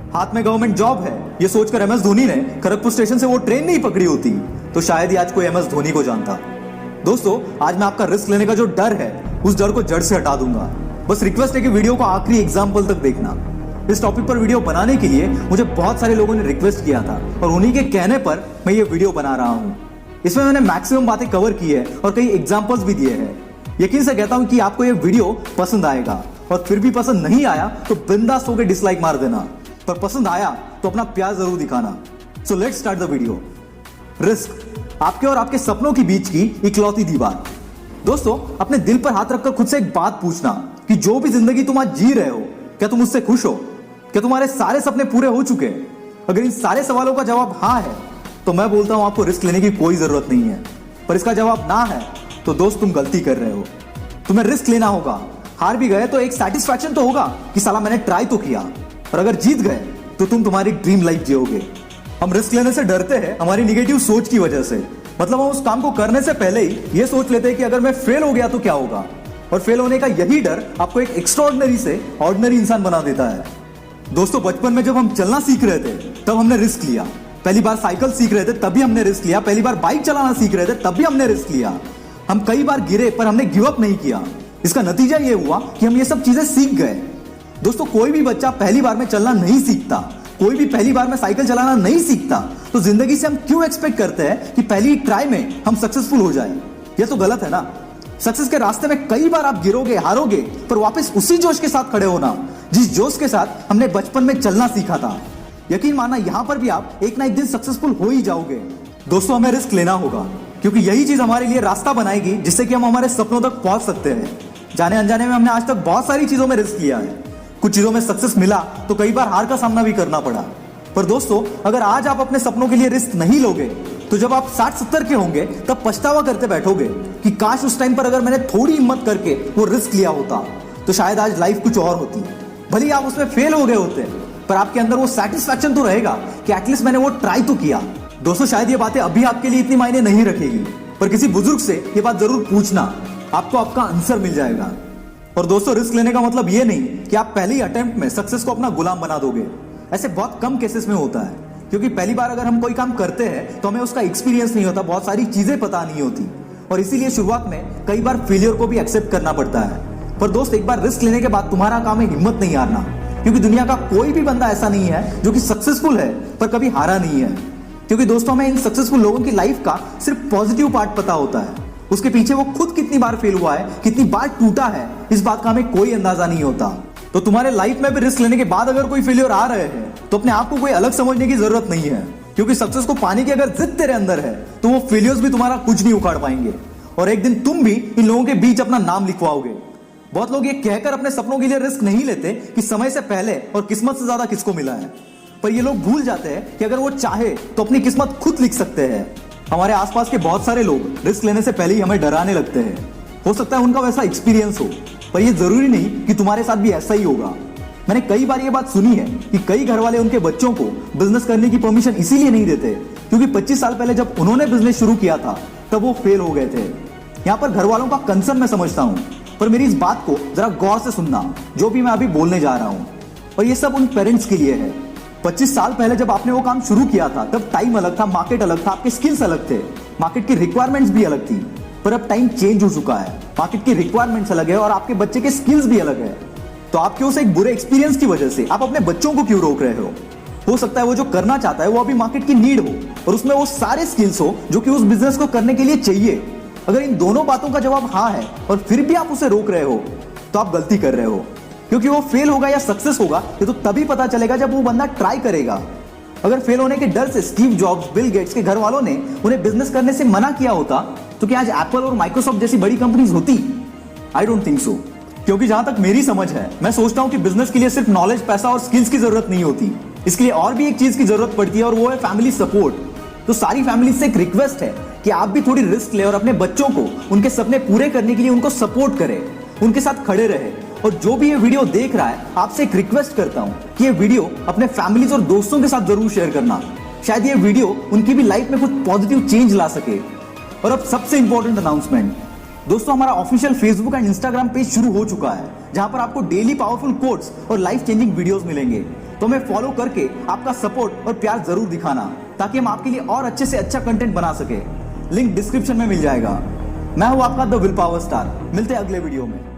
हाथ में government job है, ये सोचकर एमएस धोनी ने खड़गपुर स्टेशन से वो ट्रेन नहीं पकड़ी होती तो शायद ही आज कोई एमएस धोनी को जानता। दोस्तों, आज मैं आपका रिस्क लेने का जो डर है उस डर को जड़ से हटा दूंगा। बस रिक्वेस्ट है कि वीडियो को आखिरी एग्जाम्पल तक देखना। इस टॉपिक पर वीडियो बनाने के लिए मुझे बहुत सारे लोगों ने रिक्वेस्ट किया था और उन्हीं के कहने पर मैं ये वीडियो बना रहा हूँ। इसमें मैंने मैक्सिमम बातें कवर की है और कई एग्जाम्पल्स भी दिए हैं। यकीन से कहता हूं कि आपको ये वीडियो पसंद आएगा और फिर भी पसंद नहीं आया तो बिंदास होकर डिसलाइक मार देना, पर पसंद आया तो अपना प्यार जरूर दिखाना। So let's start the video. Risk, आपके और आपके सपनों के बीच की इकलौती दीवार। दोस्तों, अपने दिल पर हाथ रखकर खुद से एक बात पूछना कि जो भी जिंदगी तुम आज जी रहे हो, क्या तुम उससे खुश हो? क्या तुम्हारे सारे सपने पूरे हो चुके? अगर इन सारे सवालों का जवाब हाँ है तो मैं बोलता हूं आपको रिस्क लेने की कोई जरूरत नहीं है। पर इसका जवाब ना है तो दोस्त तुम गलती कर रहे हो। तुम्हें रिस्क लेना होगा। हार भी गए तो एक सेटिस्फैक्शन तो होगा कि साला मैंने ट्राई तो किया, और अगर जीत गए तो तुम तुम्हारी ड्रीम लाइफ जियोगे। हम रिस्क लेने से डरते हैं हमारी निगेटिव सोच की वजह से। मतलब हम उस काम को करने से पहले ही ये सोच लेते हैं कि अगर मैं फेल हो गया तो क्या होगा, और फेल होने का यही डर आपको एक एक्स्ट्राऑर्डिनरी से ऑर्डिनरी इंसान बना देता है। दोस्तों, बचपन में जब हम चलना सीख रहे थे तब हमने रिस्क लिया। पहली बार साइकिल सीख रहे थे तभी हमने रिस्क लिया। पहली बार बाइक चलाना सीख रहे थे तभी हमने रिस्क लिया। हम कई बार गिरे पर हमने गिव अप नहीं किया। इसका नतीजा ये हुआ कि हम ये सब चीजें सीख गए। दोस्तों, कोई भी बच्चा पहली बार में चलना नहीं सीखता, कोई भी पहली बार में साइकिल चलाना नहीं सीखता, तो जिंदगी से हम क्यों एक्सपेक्ट करते हैं कि पहली ट्राई में हम सक्सेसफुल हो जाए? ये तो गलत है ना। सक्सेस के रास्ते में कई बार आप गिरोगे, हारोगे, पर वापस उसी जोश के साथ खड़े होना जिस जोश के साथ हमने बचपन में चलना सीखा था। यकीन मानना, यहां पर भी आप एक ना एक दिन सक्सेसफुल हो ही जाओगे। दोस्तों, हमें रिस्क लेना होगा क्योंकि यही चीज हमारे लिए रास्ता बनाएगी जिससे कि हम हमारे सपनों तक पहुंच सकते हैं। जाने अनजाने में हमने आज तक बहुत सारी चीजों में रिस्क लिया है। कुछ चीजों में सक्सेस मिला तो कई बार हार का सामना भी करना पड़ा। पर दोस्तों, अगर आज आप अपने सपनों के लिए रिस्क नहीं लोगे तो जब आप 60-70 के होंगे तब पछतावा करते बैठोगे कि काश उस टाइम पर अगर मैंने थोड़ी हिम्मत करके वो रिस्क लिया होता तो शायद आज लाइफ कुछ और होती। भले ही आप उसमें फेल हो गए होते पर आपके अंदर वो सेटिस्फैक्शन तो रहेगा कि एटलीस्ट मैंने वो ट्राई तो किया। दोस्तों, शायद ये बातें अभी आपके लिए इतनी मायने नहीं रखेगी, पर किसी बुजुर्ग से ये बात जरूर पूछना, आपको आपका आंसर मिल जाएगा। और दोस्तों, रिस्क लेने का मतलब ये नहीं कि आप पहले ही अटेम्प्ट में सक्सेस को अपना गुलाम बना दोगे। ऐसे बहुत कम केसेस में होता है, क्योंकि पहली बार अगर हम कोई काम करते हैं तो हमें उसका एक्सपीरियंस नहीं होता, बहुत सारी चीजें पता नहीं होती, और इसीलिए शुरुआत में कई बार फेलियर को भी एक्सेप्ट करना पड़ता है। पर दोस्त, एक बार रिस्क लेने के बाद तुम्हारा काम है हिम्मत नहीं हारना, क्योंकि दुनिया का कोई भी बंदा ऐसा नहीं है जो कि सक्सेसफुल है पर कभी हारा नहीं है। क्योंकि दोस्तों, हमें इन सक्सेसफुल लोगों की लाइफ का सिर्फ पॉजिटिव पार्ट पता होता है, उसके पीछे वो खुद कितनी बार फेल हुआ है, कितनी बार टूटा है, इस बात का हमें कोई अंदाजा नहीं होता। तो तुम्हारे लाइफ में भी रिस्क लेने के बाद अगर कोई फेलियर आ रहे हैं तो अपने आप को कोई अलग समझने की जरूरत नहीं है, क्योंकि सक्सेस को पाने की अगर जिद तेरे अंदर है तो वो फेलियर्स भी तुम्हारा कुछ नहीं उखाड़ पाएंगे, और एक दिन तुम भी इन लोगों के बीच अपना नाम लिखवाओगे। बहुत लोग ये कहकर अपने सपनों के लिए रिस्क नहीं लेते कि समय से पहले और किस्मत से ज्यादा किसको मिला है, पर ये लोग भूल जाते हैं कि अगर वो चाहे तो अपनी किस्मत खुद लिख सकते हैं। हमारे आसपास के बहुत सारे लोग रिस्क लेने से पहले ही हमें डराने लगते हैं। हो सकता है उनका वैसा एक्सपीरियंस हो, पर ये जरूरी नहीं कि तुम्हारे साथ भी ऐसा ही होगा। मैंने कई बार ये बात सुनी है कि कई घर वाले उनके बच्चों को बिजनेस करने की परमिशन इसीलिए नहीं देते क्योंकि 25 साल पहले जब उन्होंने बिजनेस शुरू किया था तब वो फेल हो गए थे। यहाँ पर घर वालों का कंसर्न मैं समझता हूँ, पर मेरी इस बात को जरा गौर से सुनना जो भी मैं अभी बोलने जा रहा हूँ। और ये सब उन पेरेंट्स के लिए है। 25 साल पहले जब आपने वो काम शुरू किया था तब टाइम अलग था, मार्केट अलग था, आपके स्किल्स अलग थे, मार्केट की रिक्वायरमेंट्स भी अलग थी। पर अब टाइम चेंज हो चुका है, मार्केट की रिक्वायरमेंट्स अलग है और आपके बच्चे के स्किल्स भी अलग है। तो आपके उस एक बुरे एक्सपीरियंस की वजह से आप अपने बच्चों को क्यों रोक रहे हो सकता है वो जो करना चाहता है वो अभी मार्केट की नीड हो और उसमें वो सारे स्किल्स हो जो कि उस बिजनेस को करने के लिए चाहिए। अगर इन दोनों बातों का जवाब हाँ है और फिर भी आप उसे रोक रहे हो तो आप गलती कर रहे हो, क्योंकि वो फेल होगा या सक्सेस होगा ये तो तभी पता चलेगा जब वो बंदा ट्राई करेगा। अगर फेल होने के डर से स्टीव जॉब्स, बिल गेट्स के घर वालों ने उन्हें बिजनेस करने से मना किया होता तो क्या आज एप्पल और माइक्रोसॉफ्ट जैसी बड़ी कंपनीज होती? I don't think so. क्योंकि जहां तक मेरी समझ है, मैं सोचता हूं कि बिजनेस के लिए सिर्फ नॉलेज, पैसा और स्किल्स की जरूरत नहीं होती, इसके लिए और भी एक चीज की जरूरत पड़ती है और वो है फैमिली सपोर्ट। तो सारी फैमिली से एक रिक्वेस्ट है कि आप भी थोड़ी रिस्क ले और अपने बच्चों को उनके सपने पूरे करने के लिए उनको सपोर्ट करें, उनके साथ खड़े रहे। और जो भी ये वीडियो देख रहा है, आपसे एक रिक्वेस्ट करता हूं कि ये वीडियो अपने फैमिलीज और दोस्तों के साथ जरूर शेयर करना। शायद ये वीडियो उनकी भी लाइफ में कुछ पॉजिटिव चेंज ला सके। और अब सबसे इंपॉर्टेंट अनाउंसमेंट, दोस्तों हमारा official Facebook and Instagram page शुरू हो चुका है, जहां पर आपको डेली पावरफुल कोट्स और लाइफ चेंजिंग वीडियोस मिलेंगे। तो हमें फॉलो करके आपका सपोर्ट और प्यार जरूर दिखाना, ताकि हम आपके लिए और अच्छे से अच्छा कंटेंट बना सके। लिंक डिस्क्रिप्शन में मिल जाएगा। मैं हूं आपका द विल पावर स्टार। मिलते हैं अगले वीडियो में।